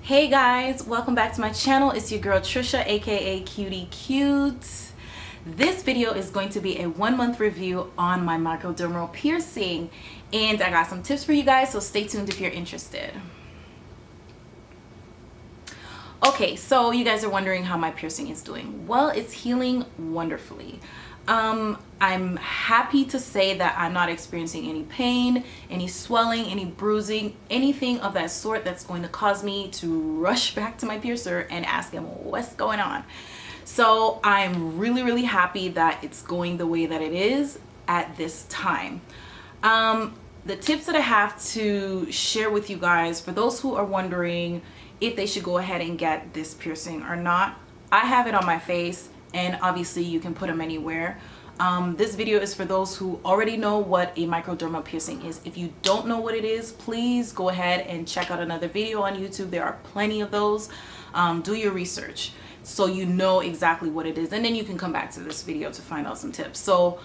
Hey guys, welcome back to my channel. It's your girl Trisha, aka Cutie Cute. This video is going to be a 1-month review on my microdermal piercing, and I got some tips for you guys, so stay tuned if you're interested. Okay, so you guys are wondering how my piercing is doing. Well, it's healing wonderfully. I'm happy to say that I'm not experiencing any pain, any swelling, any bruising, anything of that sort that's going to cause me to rush back to my piercer and ask him what's going on. So I'm really happy that it's going the way that it is at this time. The tips that I have to share with you guys, for those who are wondering if they should go ahead and get this piercing or not, I have it on my face, and obviously you can put them anywhere. This video is for those who already know what a microdermal piercing is. If you don't know what it is, please go ahead and check out another video on YouTube. There are plenty of those. Do your research so you know exactly what it is, and then you can come back to this video to find out some tips. So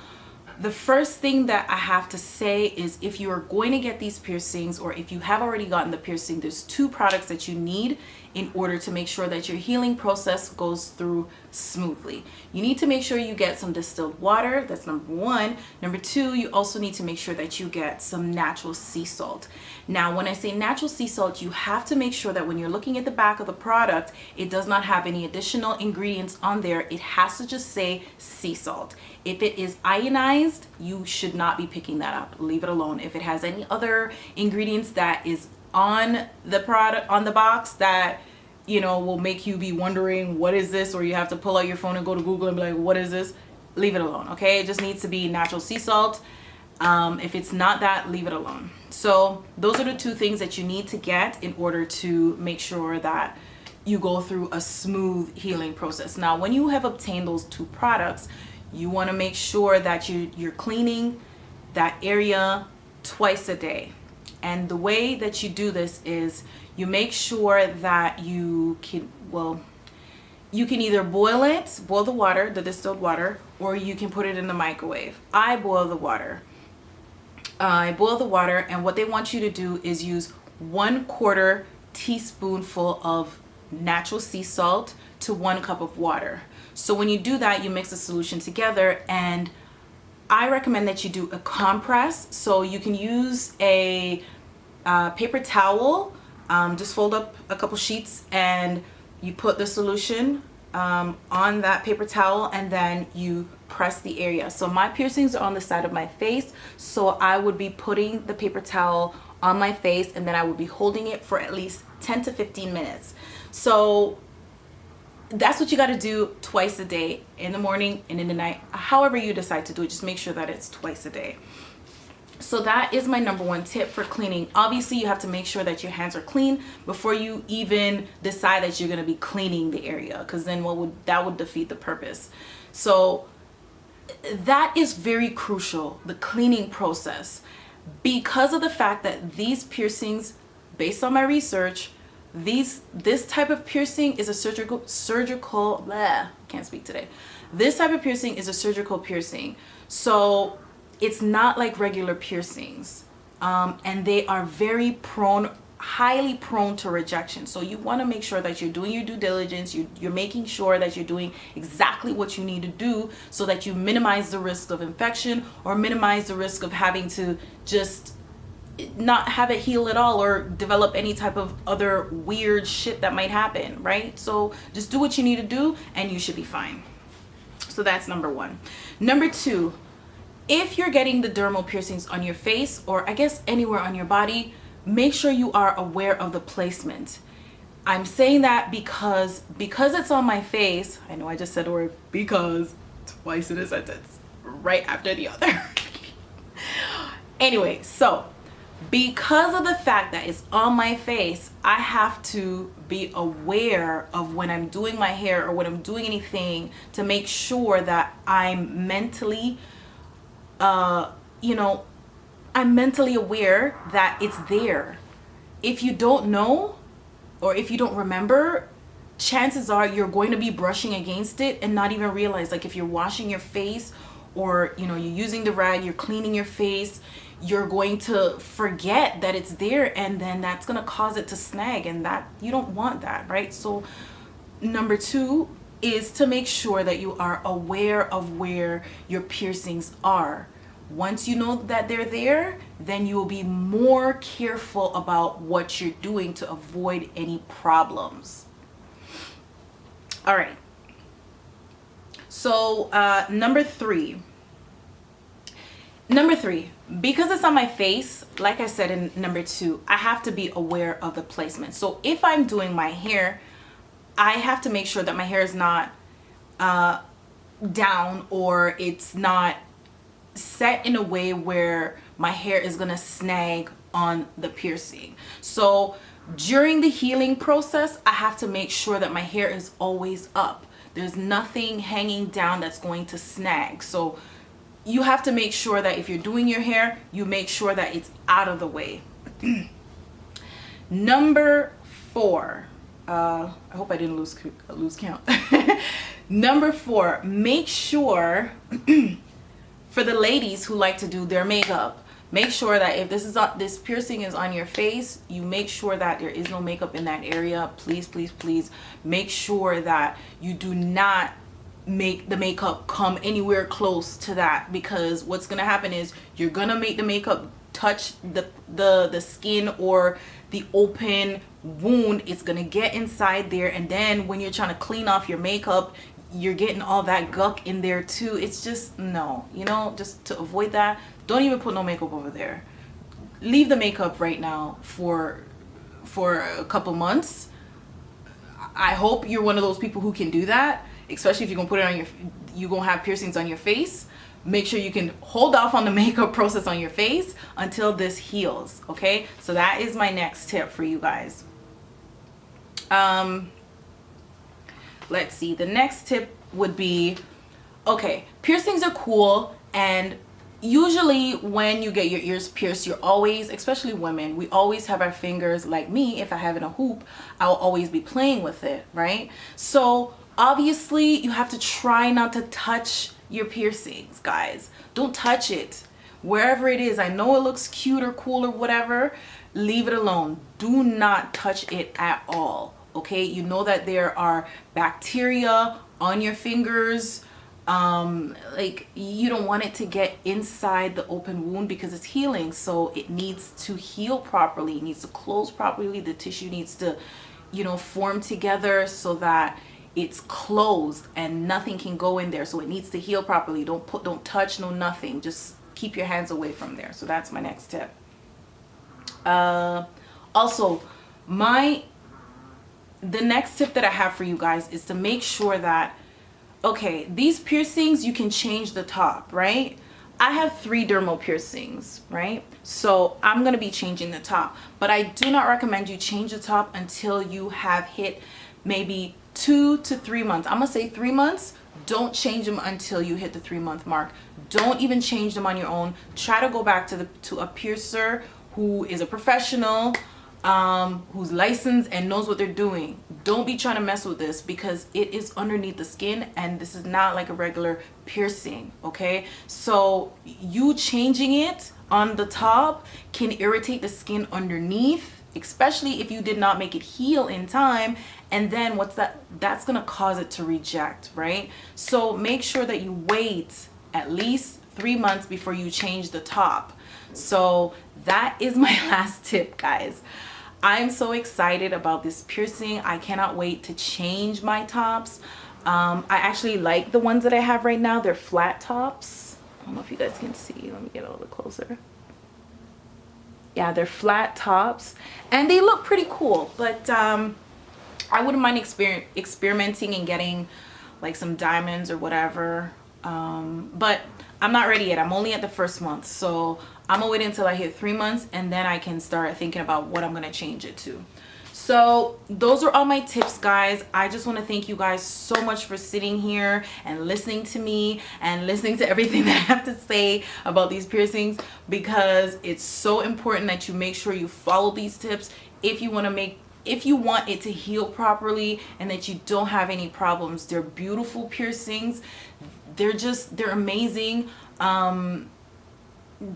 the first thing that I have to say is, if you are going to get these piercings, or if you have already gotten the piercing, there's two products that you need in order to make sure that your healing process goes through smoothly. You need to make sure you get some distilled water. That's number one. Number two, you also need to make sure that you get some natural sea salt. Now, when I say natural sea salt, you have to make sure that when you're looking at the back of the product, it does not have any additional ingredients on there. It has to just say sea salt. If it is ionized, you should not be picking that up. Leave it alone. If it has any other ingredients that is on the product, on the box, that will make you be wondering what is this, or you have to pull out your phone and go to Google and be like, what is this? Leave it alone. Okay, it just needs to be natural sea salt. If it's not that, leave it alone. So those are the two things that you need to get in order to make sure that you go through a smooth healing process. Now, when you have obtained those two products, you want to make sure that you're cleaning that area twice a day. And the way that you do this is you make sure that you can either boil the water, the distilled water, or you can put it in the microwave. I boil the water. And what they want you to do is use 1/4 teaspoonful of natural sea salt to 1 cup of water. So when you do that, you mix the solution together, and I recommend that you do a compress. So you can use a paper towel, just fold up a couple sheets, and you put the solution on that paper towel, and then you press the area. So my piercings are on the side of my face, so I would be putting the paper towel on my face, and then I would be holding it for at least 10 to 15 minutes. So that's what you got to do twice a day, in the morning and in the night, however you decide to do it. Just make sure that it's twice a day. So that is my number one tip for cleaning. Obviously, you have to make sure that your hands are clean before you even decide that you're going to be cleaning the area, because then that would defeat the purpose. So that is very crucial, the cleaning process, because of the fact that these piercings, based on my research, this type of piercing is a surgical can't speak today. This type of piercing is a surgical piercing, so it's not like regular piercings, and they are highly prone to rejection. So you want to make sure that you're doing your due diligence. You're making sure that you're doing exactly what you need to do, so that you minimize the risk of infection, or minimize the risk of having to just not have it heal at all, or develop any type of other weird shit that might happen, right? So just do what you need to do, and you should be fine. So that's number one. Number two, if you're getting the dermal piercings on your face, or I guess anywhere on your body, make sure you are aware of the placement. I'm saying that because it's on my face. I know I just said the word because twice in a sentence, right after the other. Anyway, so because of the fact that it's on my face, I have to be aware of when I'm doing my hair or when I'm doing anything, to make sure that I'm mentally I'm mentally aware that it's there. If you don't know, or if you don't remember, chances are you're going to be brushing against it and not even realize. Like if you're washing your face, or you're using the rag, you're cleaning your face, you're going to forget that it's there, and then that's going to cause it to snag, and that you don't want that, right? So number 2 is to make sure that you are aware of where your piercings are. Once you know that they're there, then you will be more careful about what you're doing to avoid any problems. All right. So number three, because it's on my face, like I said in number 2, I have to be aware of the placement. So if I'm doing my hair, I have to make sure that my hair is not down, or it's not set in a way where my hair is gonna snag on the piercing. So during the healing process, I have to make sure that my hair is always up. There's nothing hanging down that's going to snag. So you have to make sure that if you're doing your hair, you make sure that it's out of the way. Number 4, I hope I didn't lose count. Number 4, make sure for the ladies who like to do their makeup, make sure that if this piercing is on your face, you make sure that there is no makeup in that area. Please, please, please make sure that you do not make the makeup come anywhere close to that, because what's gonna happen is you're gonna make the makeup touch the skin or the open wound. It's gonna get inside there, and then when you're trying to clean off your makeup, you're getting all that gunk in there too. It's just, no, you know, just to avoid that, don't even put no makeup over there. Leave the makeup right now for a couple months. I hope you're one of those people who can do that, especially if you're gonna put it on you're gonna have piercings on your face. Make sure you can hold off on the makeup process on your face until this heals. Okay, so that is my next tip for you guys. Let's see, the next tip would be, okay, piercings are cool, and usually when you get your ears pierced, you're always, especially women, we always have our fingers, like me, if I have in a hoop, I'll always be playing with it, right? So obviously you have to try not to touch your piercings, guys. Don't touch it. Wherever it is, I know it looks cute or cool or whatever, leave it alone. Do not touch it at all. Okay, you know that there are bacteria on your fingers. Like, you don't want it to get inside the open wound because it's healing, so it needs to heal properly. It needs to close properly. The tissue needs to, you know, form together so that it's closed and nothing can go in there. So it needs to heal properly. Don't touch, no nothing. Just keep your hands away from there. So that's my next tip. Also, the next tip that I have for you guys is to make sure that, okay, these piercings, you can change the top, right? I have 3 dermal piercings, right? So I'm going to be changing the top, but I do not recommend you change the top until you have hit maybe 2 to 3 months. I'm going to say 3 months. Don't change them until you hit the 3-month mark. Don't even change them on your own. Try to go back to a piercer who is a professional, who's licensed and knows what they're doing. Don't be trying to mess with this because it is underneath the skin and this is not like a regular piercing. Okay, so you changing it on the top can irritate the skin underneath, especially if you did not make it heal in time, and then that's gonna cause it to reject, right? So make sure that you wait at least 3 months before you change the top. So that is my last tip, guys. I'm so excited about this piercing. I cannot wait to change my tops. I actually like the ones that I have right now. They're flat tops. I don't know if you guys can see. Let me get a little closer. Yeah, they're flat tops and they look pretty cool, but I wouldn't mind experimenting and getting like some diamonds or whatever. But I'm not ready yet. I'm only at the 1st month, so I'm gonna wait until I hit 3 months and then I can start thinking about what I'm gonna change it to. So those are all my tips, guys. I just want to thank you guys so much for sitting here and listening to me and listening to everything that I have to say about these piercings, because it's so important that you make sure you follow these tips if you want it to heal properly and that you don't have any problems. They're beautiful piercings. They're amazing.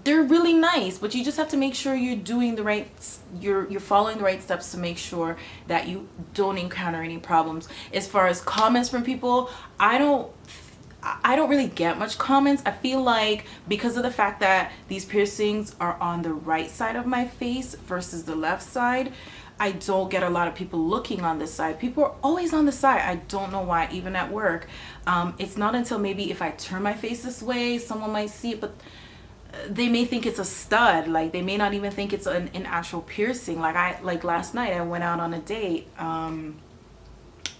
they're really nice, but you just have to make sure you're doing the right, you're following the right steps to make sure that you don't encounter any problems. As far as comments from people, I don't really get much comments. I feel like because of the fact that these piercings are on the right side of my face versus the left side, I don't get a lot of people looking on this side. People are always on the side. I don't know why, even at work. It's not until maybe if I turn my face this way, someone might see it, but they may think it's a stud. Like, they may not even think it's an actual piercing. Like last night I went out on a date, and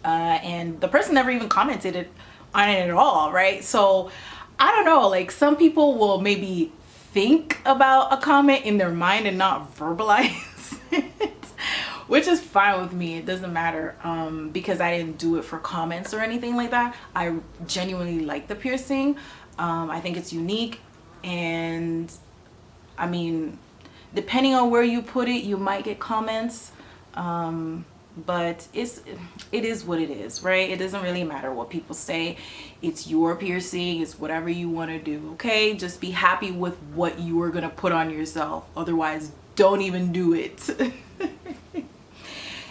the person never even commented on it at all, right? So I don't know, like, some people will maybe think about a comment in their mind and not verbalize it, which is fine with me. It doesn't matter, because I didn't do it for comments or anything like that. I genuinely like the piercing. I think it's unique, and I mean, depending on where you put it, you might get comments, but it is what it is, right? It doesn't really matter what people say. It's your piercing. It's whatever you want to do, okay? Just be happy with what you are gonna put on yourself. Otherwise, don't even do it.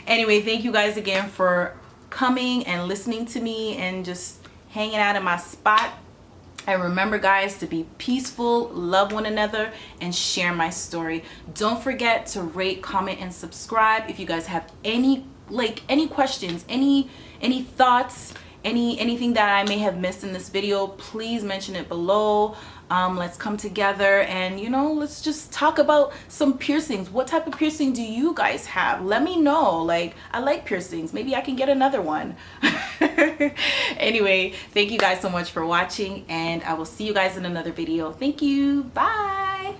Anyway, thank you guys again for coming and listening to me and just hanging out in my spot. And remember, guys, to be peaceful, love one another, and share my story. Don't forget to rate, comment, and subscribe. If you guys have any questions, any thoughts, anything that I may have missed in this video, please mention it below. Let's come together and, you know, let's just talk about some piercings. What type of piercing do you guys have? Let me know. Like, I like piercings. Maybe I can get another one. Anyway, thank you guys so much for watching, and I will see you guys in another video. Thank you. Bye.